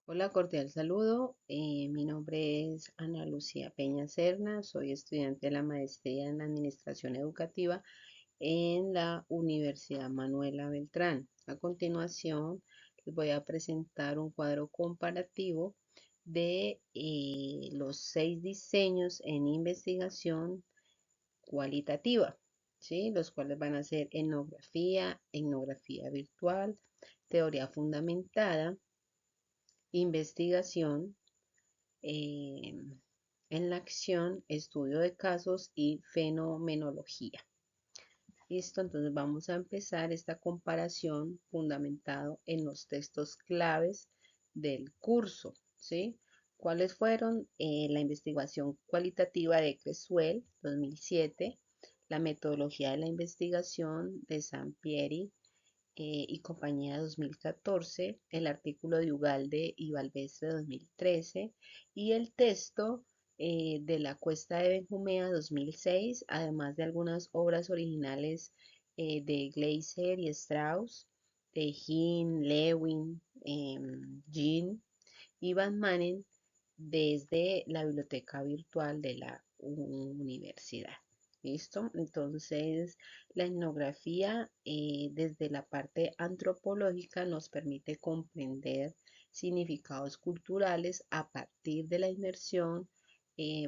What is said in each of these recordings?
Hola, cordial saludo. Mi nombre es Ana Lucía Peña Serna, soy estudiante de la maestría en Administración Educativa en la Universidad Manuela Beltrán. A continuación, les voy a presentar un cuadro comparativo de los 6 diseños en investigación cualitativa, ¿sí? Los cuales van a ser etnografía virtual, teoría fundamentada, investigación eh, en la acción, estudio de casos y fenomenología. Listo, entonces vamos a empezar esta comparación fundamentado en los textos claves del curso, ¿sí? ¿Cuáles fueron? La investigación cualitativa de Creswell, 2007, la metodología de la investigación de Sampieri y compañía 2014, el artículo de Ugalde y Balbestre 2013 y el texto de La Cuesta de Benjumea 2006, además de algunas obras originales de Gleiser y Strauss, de Hinn, Lewin, Jean y Van Manen desde la biblioteca virtual de la universidad. ¿Listo? Entonces, la etnografía desde la parte antropológica nos permite comprender significados culturales a partir de la inmersión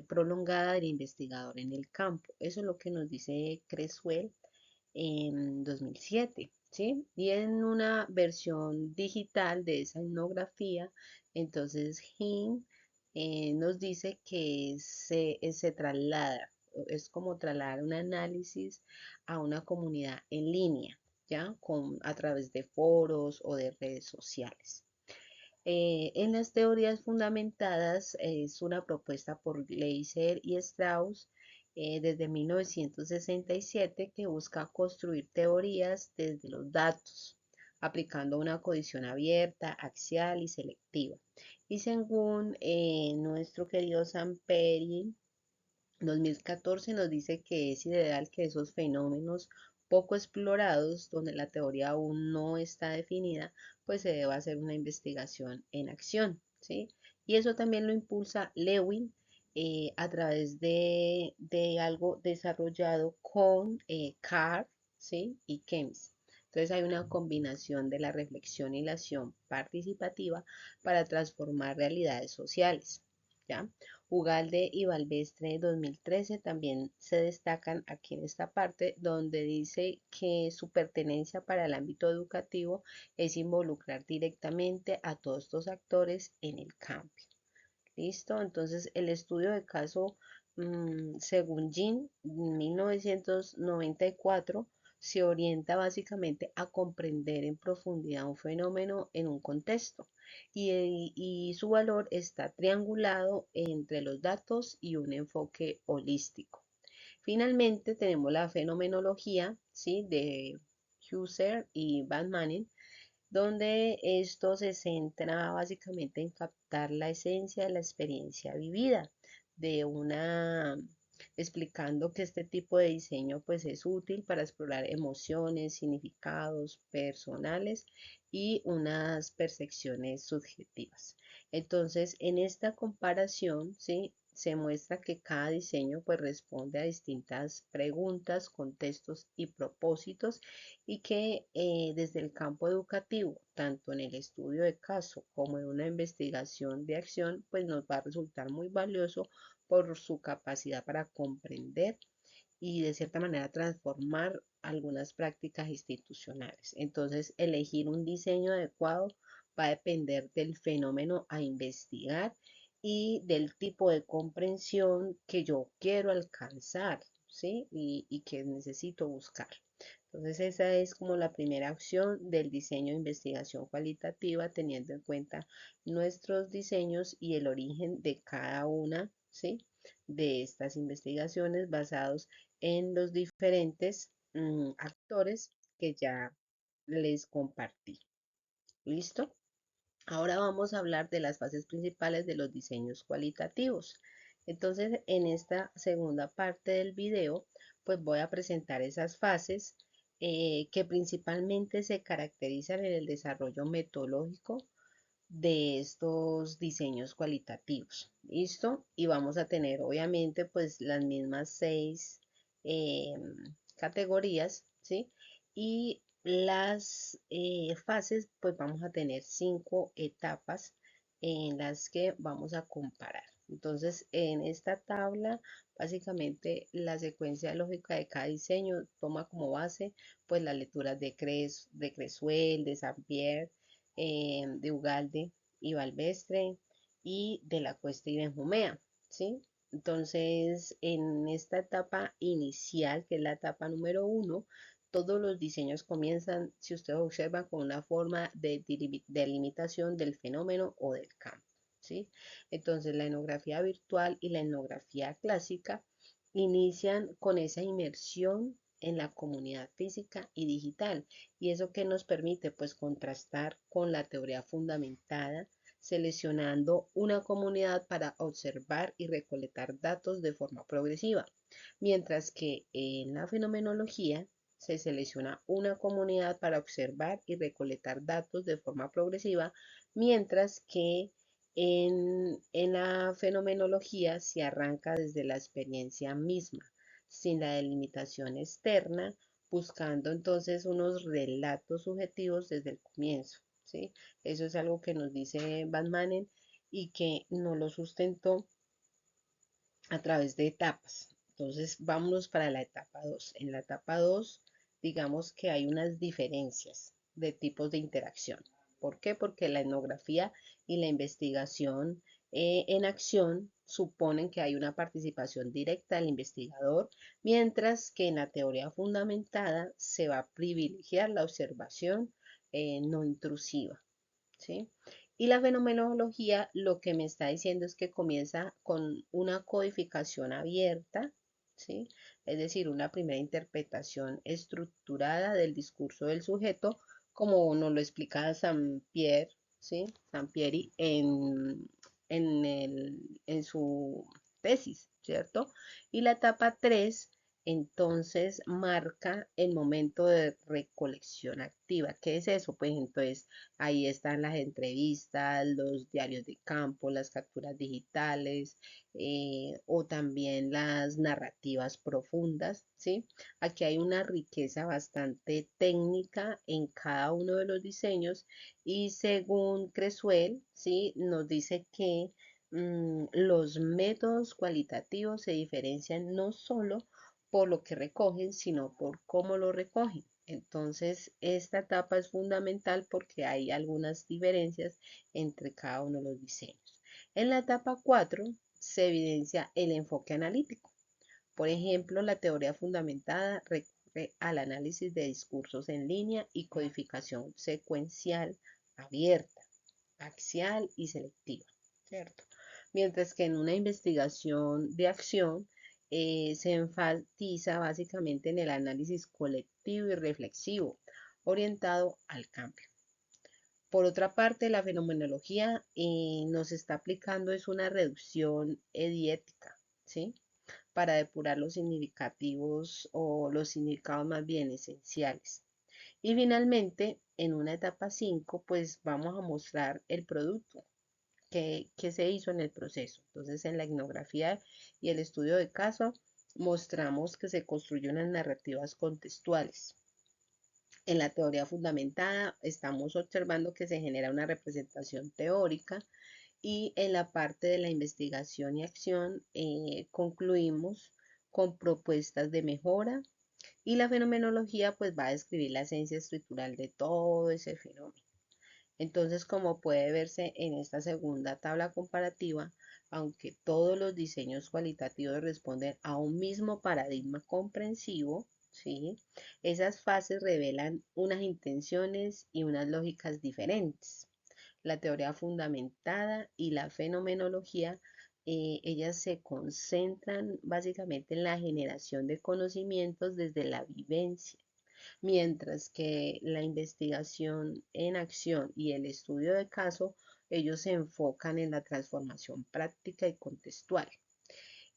prolongada del investigador en el campo. Eso es lo que nos dice Creswell en 2007, ¿sí? Y en una versión digital de esa etnografía, entonces Hinn nos dice que se traslada, es como trasladar un análisis a una comunidad en línea, ¿ya? A través de foros o de redes sociales. En las teorías fundamentadas es una propuesta por Gleiser y Strauss desde 1967 que busca construir teorías desde los datos, aplicando una codición abierta, axial y selectiva. Y según nuestro querido Samperi, 2014 nos dice que es ideal que esos fenómenos poco explorados, donde la teoría aún no está definida, pues se deba hacer una investigación en acción, ¿sí? Y eso también lo impulsa Lewin a través de algo desarrollado con Carr, ¿sí? Y Keynes. Entonces hay una combinación de la reflexión y la acción participativa para transformar realidades sociales, ¿ya? Ugalde y Balbestre 2013 también se destacan aquí en esta parte donde dice que su pertenencia para el ámbito educativo es involucrar directamente a todos estos actores en el cambio. ¿Listo? Entonces el estudio de caso, según Jean, 1994, se orienta básicamente a comprender en profundidad un fenómeno en un contexto y su valor está triangulado entre los datos y un enfoque holístico. Finalmente tenemos la fenomenología, ¿sí? De Husserl y Van Manen, donde esto se centra básicamente en captar la esencia de la experiencia vivida, de una explicando que este tipo de diseño pues es útil para explorar emociones, significados personales y unas percepciones subjetivas. Entonces, en esta comparación, ¿sí? Se muestra que cada diseño pues responde a distintas preguntas, contextos y propósitos y que desde el campo educativo, tanto en el estudio de caso como en una investigación de acción, pues nos va a resultar muy valioso por su capacidad para comprender y de cierta manera transformar algunas prácticas institucionales. Entonces, elegir un diseño adecuado va a depender del fenómeno a investigar y del tipo de comprensión que yo quiero alcanzar, ¿sí? Y que necesito buscar. Entonces esa es como la primera opción del diseño de investigación cualitativa, teniendo en cuenta nuestros diseños y el origen de cada una, ¿sí? De estas investigaciones basados en los diferentes actores que ya les compartí. ¿Listo? Ahora vamos a hablar de las fases principales de los diseños cualitativos. Entonces, en esta segunda parte del video, pues voy a presentar esas fases que principalmente se caracterizan en el desarrollo metodológico, de estos diseños cualitativos. ¿Listo? Y vamos a tener obviamente pues las mismas 6 eh, categorías, ¿sí? Y las fases pues vamos a tener 5 etapas en las que vamos a comparar. Entonces, en esta tabla, básicamente la secuencia lógica de cada diseño toma como base pues las lecturas de Creswell, de Saint-Pierre, de Ugalde y Balbestre y de la Cuesta y Benjumea, ¿sí? Entonces, en esta etapa inicial, que es la etapa número 1, todos los diseños comienzan, si ustedes observan, con una forma de delimitación del fenómeno o del campo, ¿sí? Entonces, la etnografía virtual y la etnografía clásica inician con esa inmersión en la comunidad física y digital. ¿Y eso que nos permite? Pues contrastar con la teoría fundamentada, seleccionando una comunidad para observar y recolectar datos de forma progresiva, mientras que en la fenomenología se selecciona una comunidad para observar y recolectar datos de forma progresiva, mientras que en la fenomenología se arranca desde la experiencia misma, sin la delimitación externa, buscando entonces unos relatos subjetivos desde el comienzo, ¿sí? Eso es algo que nos dice Van Manen y que nos lo sustentó a través de etapas. Entonces, vámonos para la etapa 2. En la etapa 2, digamos que hay unas diferencias de tipos de interacción. ¿Por qué? Porque la etnografía y la investigación en acción suponen que hay una participación directa del investigador, mientras que en la teoría fundamentada se va a privilegiar la observación no intrusiva, ¿sí? Y la fenomenología lo que me está diciendo es que comienza con una codificación abierta, ¿sí? Es decir, una primera interpretación estructurada del discurso del sujeto, como nos lo explica Saint-Pierre, ¿sí? Sampieri en su tesis, ¿cierto? Y la etapa 3 entonces marca el momento de recolección activa. ¿Qué es eso? Pues entonces ahí están las entrevistas, los diarios de campo, las capturas digitales o también las narrativas profundas, ¿sí? Aquí hay una riqueza bastante técnica en cada uno de los diseños y según Creswell, ¿sí? Nos dice que los métodos cualitativos se diferencian no solo por lo que recogen, sino por cómo lo recogen. Entonces, esta etapa es fundamental porque hay algunas diferencias entre cada uno de los diseños. En la etapa 4 se evidencia el enfoque analítico. Por ejemplo, la teoría fundamentada recurre al análisis de discursos en línea y codificación secuencial abierta, axial y selectiva, ¿cierto? Mientras que en una investigación de acción se enfatiza básicamente en el análisis colectivo y reflexivo, orientado al cambio. Por otra parte, la fenomenología nos está aplicando es una reducción diética, ¿sí? Para depurar los significativos o los significados más bien esenciales. Y finalmente, en una etapa 5 pues vamos a mostrar el producto que se hizo en el proceso. Entonces, en la etnografía y el estudio de caso, mostramos que se construyen unas narrativas contextuales. En la teoría fundamentada estamos observando que se genera una representación teórica y en la parte de la investigación y acción concluimos con propuestas de mejora y la fenomenología pues va a describir la esencia estructural de todo ese fenómeno. Entonces, como puede verse en esta segunda tabla comparativa, aunque todos los diseños cualitativos responden a un mismo paradigma comprensivo, ¿sí? Esas fases revelan unas intenciones y unas lógicas diferentes. La teoría fundamentada y la fenomenología, ellas se concentran básicamente en la generación de conocimientos desde la vivencia, mientras que la investigación en acción y el estudio de caso, ellos se enfocan en la transformación práctica y contextual.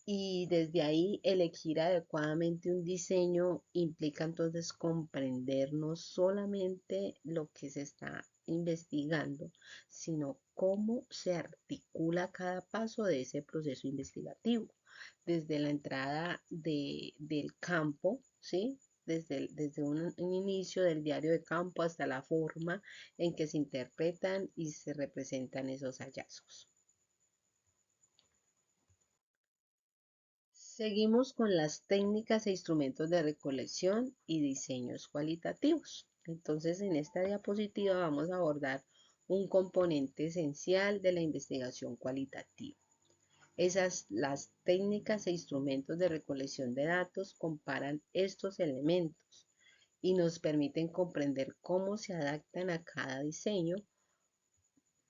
Y desde ahí elegir adecuadamente un diseño implica entonces comprender no solamente lo que se está investigando, sino cómo se articula cada paso de ese proceso investigativo, desde la entrada del campo, ¿sí? Desde un inicio del diario de campo hasta la forma en que se interpretan y se representan esos hallazgos. Seguimos con las técnicas e instrumentos de recolección y diseños cualitativos. Entonces, en esta diapositiva vamos a abordar un componente esencial de la investigación cualitativa. Las técnicas e instrumentos de recolección de datos comparan estos elementos y nos permiten comprender cómo se adaptan a cada diseño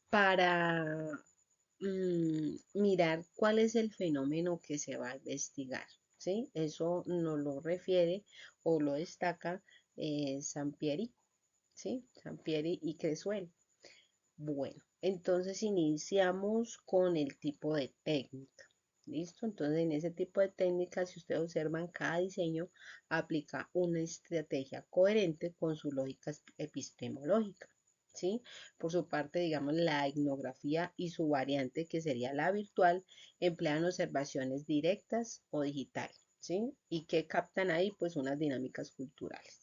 para mirar cuál es el fenómeno que se va a investigar, ¿sí? Eso nos lo refiere o lo destaca Sampieri, ¿sí? Sampieri y Creswell. Bueno, entonces iniciamos con el tipo de técnica. ¿Listo? Entonces, en ese tipo de técnicas, si ustedes observan, cada diseño aplica una estrategia coherente con su lógica epistemológica. ¿Sí? Por su parte, digamos, la etnografía y su variante, que sería la virtual, emplean observaciones directas o digitales, ¿sí? Y que captan ahí, pues, unas dinámicas culturales.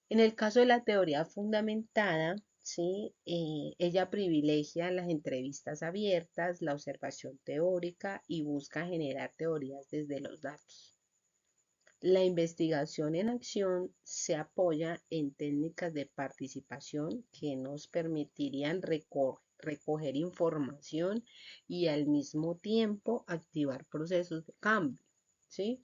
En el caso de la teoría fundamentada, ¿sí? Ella privilegia las entrevistas abiertas, la observación teórica y busca generar teorías desde los datos. La investigación en acción se apoya en técnicas de participación que nos permitirían recoger información y al mismo tiempo activar procesos de cambio, ¿sí?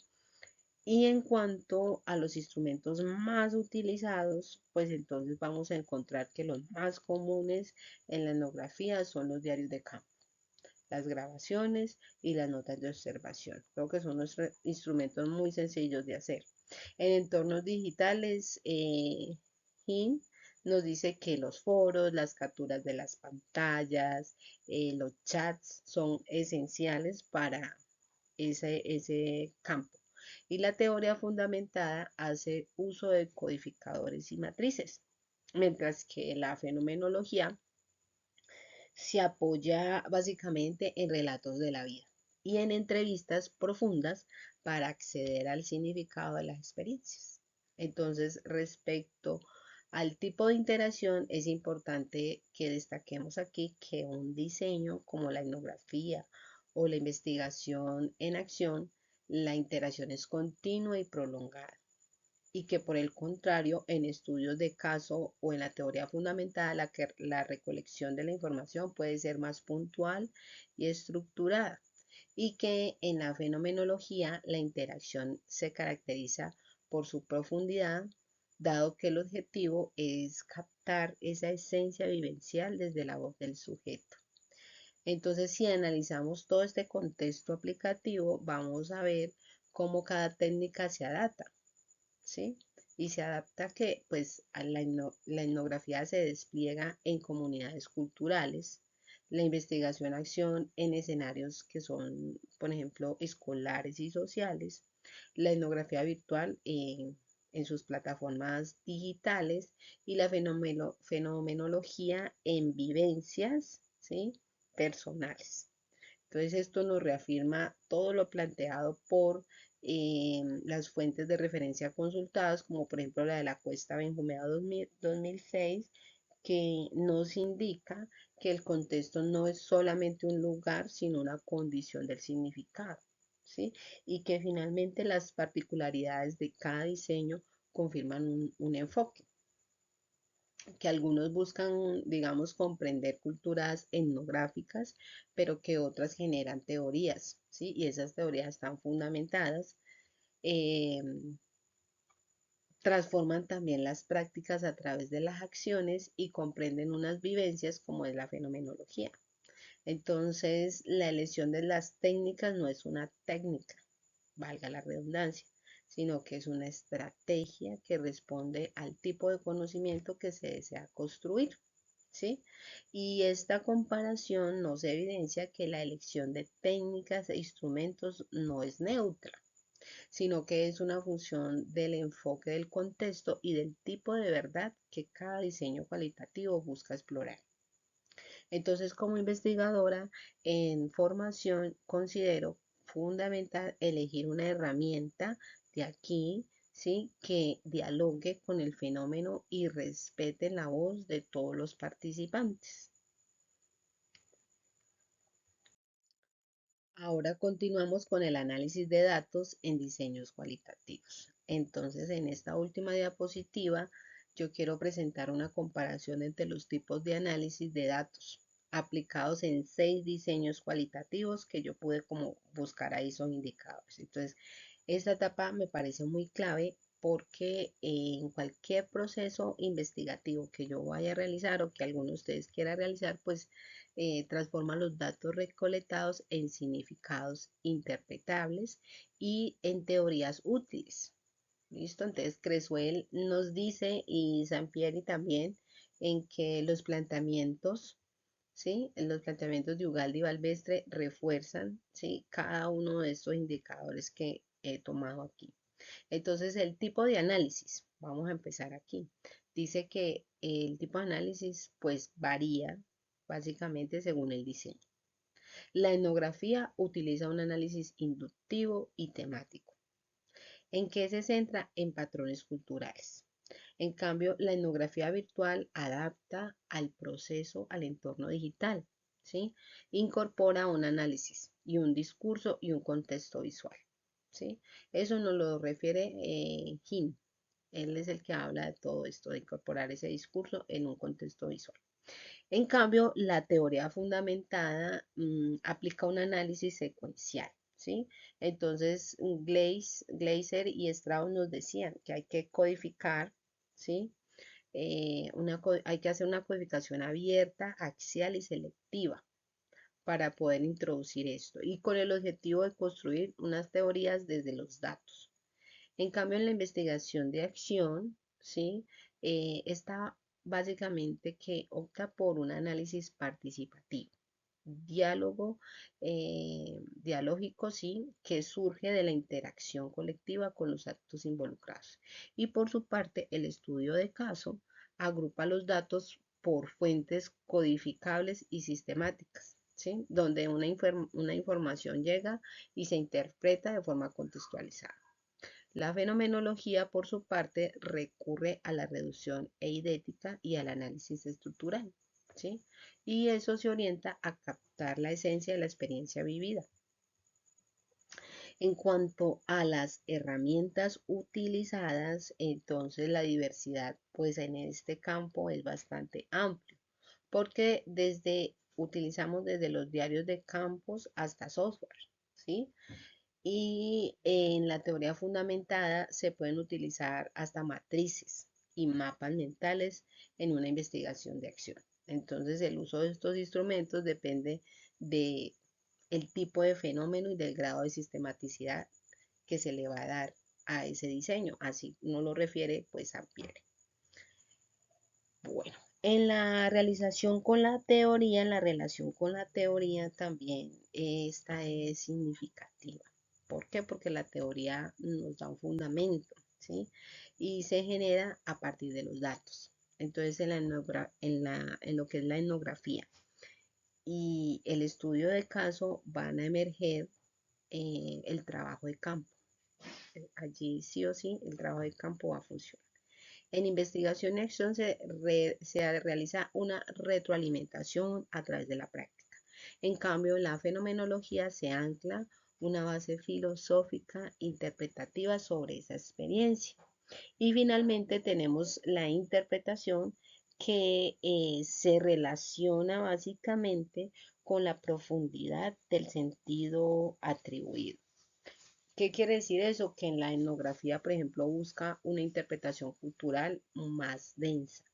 Y en cuanto a los instrumentos más utilizados, pues entonces vamos a encontrar que los más comunes en la etnografía son los diarios de campo, las grabaciones y las notas de observación. Creo que son unos instrumentos muy sencillos de hacer. En entornos digitales, HIN nos dice que los foros, las capturas de las pantallas, los chats son esenciales para ese campo. Y la teoría fundamentada hace uso de codificadores y matrices, mientras que la fenomenología se apoya básicamente en relatos de la vida y en entrevistas profundas para acceder al significado de las experiencias. Entonces, respecto al tipo de interacción, es importante que destaquemos aquí que un diseño como la etnografía o la investigación en acción, la interacción es continua y prolongada y que por el contrario, en estudios de caso o en la teoría fundamental, la recolección de la información puede ser más puntual y estructurada, y que en la fenomenología la interacción se caracteriza por su profundidad, dado que el objetivo es captar esa esencia vivencial desde la voz del sujeto. Entonces, si analizamos todo este contexto aplicativo, vamos a ver cómo cada técnica se adapta, ¿sí? Y se adapta que pues a la etnografía se despliega en comunidades culturales, la investigación-acción en escenarios que son, por ejemplo, escolares y sociales, la etnografía virtual en sus plataformas digitales y la fenomenología en vivencias, ¿sí? Personales. Entonces esto nos reafirma todo lo planteado por las fuentes de referencia consultadas, como por ejemplo la de la Cuesta Benjumea 2006, que nos indica que el contexto no es solamente un lugar, sino una condición del significado, ¿sí? Y que finalmente las particularidades de cada diseño confirman un enfoque que algunos buscan, digamos, comprender culturas etnográficas, pero que otras generan teorías, ¿sí? Y esas teorías están fundamentadas. eh, Transforman también las prácticas a través de las acciones y comprenden unas vivencias como es la fenomenología. Entonces, la elección de las técnicas no es una técnica, valga la redundancia, sino que es una estrategia que responde al tipo de conocimiento que se desea construir, ¿sí? Y esta comparación nos evidencia que la elección de técnicas e instrumentos no es neutra, sino que es una función del enfoque del contexto y del tipo de verdad que cada diseño cualitativo busca explorar. Entonces, como investigadora en formación, considero fundamental elegir una herramienta de aquí, ¿sí? Que dialogue con el fenómeno y respete la voz de todos los participantes. Ahora continuamos con el análisis de datos en diseños cualitativos. Entonces, en esta última diapositiva, yo quiero presentar una comparación entre los tipos de análisis de datos aplicados en 6 diseños cualitativos que yo pude como buscar ahí son indicadores. Entonces, esta etapa me parece muy clave porque en cualquier proceso investigativo que yo vaya a realizar o que alguno de ustedes quiera realizar, pues transforma los datos recolectados en significados interpretables y en teorías útiles. ¿Listo? Entonces, Creswell nos dice, y Sampieri también, en que los planteamientos, ¿sí? Los planteamientos de Ugalde y Balvestre refuerzan, ¿sí? Cada uno de estos indicadores que he tomado aquí. Entonces, el tipo de análisis, vamos a empezar aquí. Dice que el tipo de análisis pues varía básicamente según el diseño. La etnografía utiliza un análisis inductivo y temático. ¿En qué se centra? En patrones culturales. En cambio, la etnografía virtual adapta al proceso, al entorno digital, ¿sí? Incorpora un análisis y un discurso y un contexto visual, ¿sí? Eso nos lo refiere Jim. Él es el que habla de todo esto, de incorporar ese discurso en un contexto visual. En cambio, la teoría fundamentada aplica un análisis secuencial, ¿sí? Entonces, Gleiser y Strauss nos decían que hay que codificar, ¿sí? Hay que hacer una codificación abierta, axial y selectiva para poder introducir esto y con el objetivo de construir unas teorías desde los datos. En cambio, en la investigación de acción, ¿sí? Está básicamente que opta por un análisis participativo, diálogo, dialógico, sí, que surge de la interacción colectiva con los actos involucrados. Y por su parte, el estudio de caso agrupa los datos por fuentes codificables y sistemáticas, ¿sí? Donde una información llega y se interpreta de forma contextualizada. La fenomenología, por su parte, recurre a la reducción eidética y al análisis estructural, ¿sí? Y eso se orienta a captar la esencia de la experiencia vivida. En cuanto a las herramientas utilizadas, entonces la diversidad, pues en este campo es bastante amplio, porque utilizamos desde los diarios de campos hasta software, ¿sí? Y en la teoría fundamentada se pueden utilizar hasta matrices y mapas mentales en una investigación de acción. Entonces el uso de estos instrumentos depende de el tipo de fenómeno y del grado de sistematicidad que se le va a dar a ese diseño. Así nos lo refiere pues Pierre. Bueno, en la realización con la teoría, en la relación con la teoría también esta es significativa. ¿Por qué? Porque la teoría nos da un fundamento, ¿sí? Y se genera a partir de los datos. Entonces, en lo que es la etnografía y el estudio de caso van a emerger el trabajo de campo. Allí sí o sí el trabajo de campo va a funcionar. En investigación y acción se realiza una retroalimentación a través de la práctica. En cambio, en la fenomenología se ancla una base filosófica interpretativa sobre esa experiencia. Y finalmente tenemos la interpretación que se relaciona básicamente con la profundidad del sentido atribuido. ¿Qué quiere decir eso? Que en la etnografía, por ejemplo, busca una interpretación cultural más densa.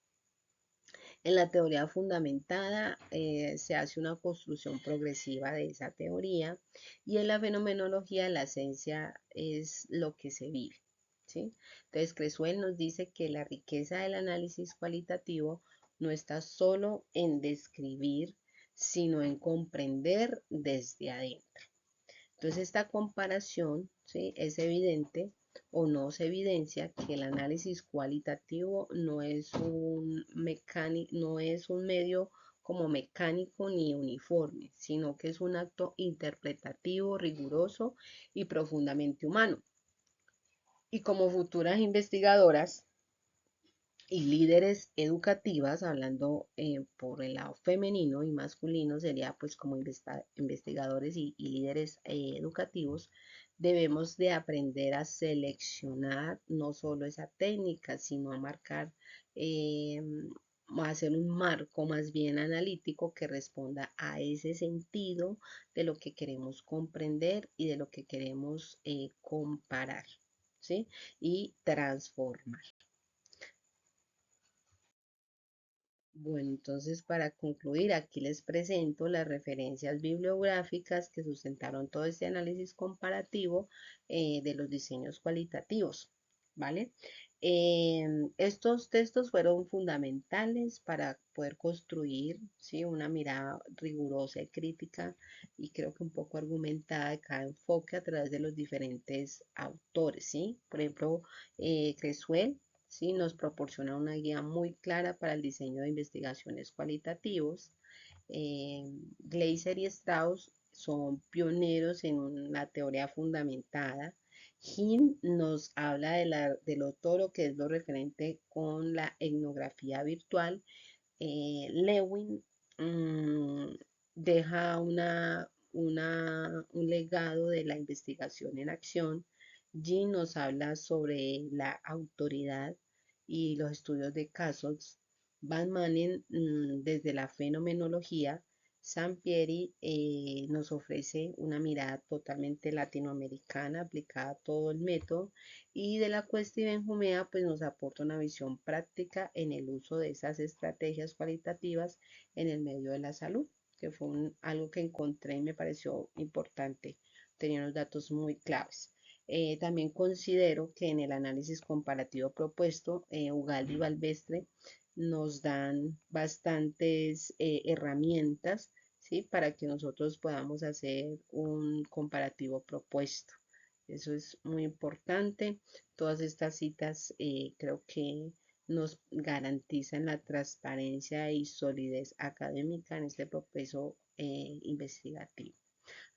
En la teoría fundamentada se hace una construcción progresiva de esa teoría y en la fenomenología la esencia es lo que se vive, ¿sí? Entonces, Creswell nos dice que la riqueza del análisis cualitativo no está solo en describir, sino en comprender desde adentro. Entonces, esta comparación, ¿sí? Es evidente o no se evidencia que el análisis cualitativo no es un medio como mecánico ni uniforme, sino que es un acto interpretativo, riguroso y profundamente humano. Y como futuras investigadoras y líderes educativas, hablando por el lado femenino y masculino, sería pues como investigadores y líderes educativos, debemos de aprender a seleccionar no solo esa técnica, sino a marcar, eh, a hacer un marco más bien analítico que responda a ese sentido de lo que queremos comprender y de lo que queremos comparar, ¿sí? Y transformar. Bueno, entonces para concluir, aquí les presento las referencias bibliográficas que sustentaron todo este análisis comparativo de los diseños cualitativos, ¿vale? Estos textos fueron fundamentales para poder construir, ¿sí? Una mirada rigurosa y crítica y creo que un poco argumentada de cada enfoque a través de los diferentes autores, ¿sí? Por ejemplo, Creswell, ¿sí? Nos proporciona una guía muy clara para el diseño de investigaciones cualitativos. Gleiser y Strauss son pioneros en la teoría fundamentada. Hill nos habla de lo todo lo que es lo referente con la etnografía virtual. Lewin deja un legado de la investigación en acción. Jim nos habla sobre la autoridad y los estudios de casos. Van Manen desde la fenomenología. Sampieri nos ofrece una mirada totalmente latinoamericana aplicada a todo el método y de la cuesta y Benjumea pues nos aporta una visión práctica en el uso de esas estrategias cualitativas en el medio de la salud, que fue algo que encontré y me pareció importante. Tenía unos datos muy claves. También considero que en el análisis comparativo propuesto, Ugalde y Balvestre nos dan bastantes herramientas, ¿sí? Para que nosotros podamos hacer un comparativo propuesto. Eso es muy importante. Todas estas citas creo que nos garantizan la transparencia y solidez académica en este proceso investigativo.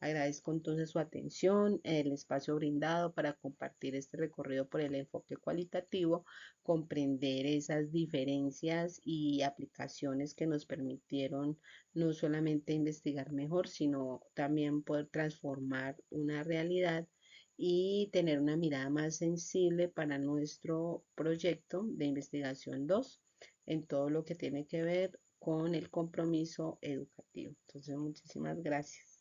Agradezco entonces su atención, el espacio brindado para compartir este recorrido por el enfoque cualitativo, comprender esas diferencias y aplicaciones que nos permitieron no solamente investigar mejor, sino también poder transformar una realidad y tener una mirada más sensible para nuestro proyecto de investigación 2 en todo lo que tiene que ver con el compromiso educativo. Entonces, muchísimas gracias.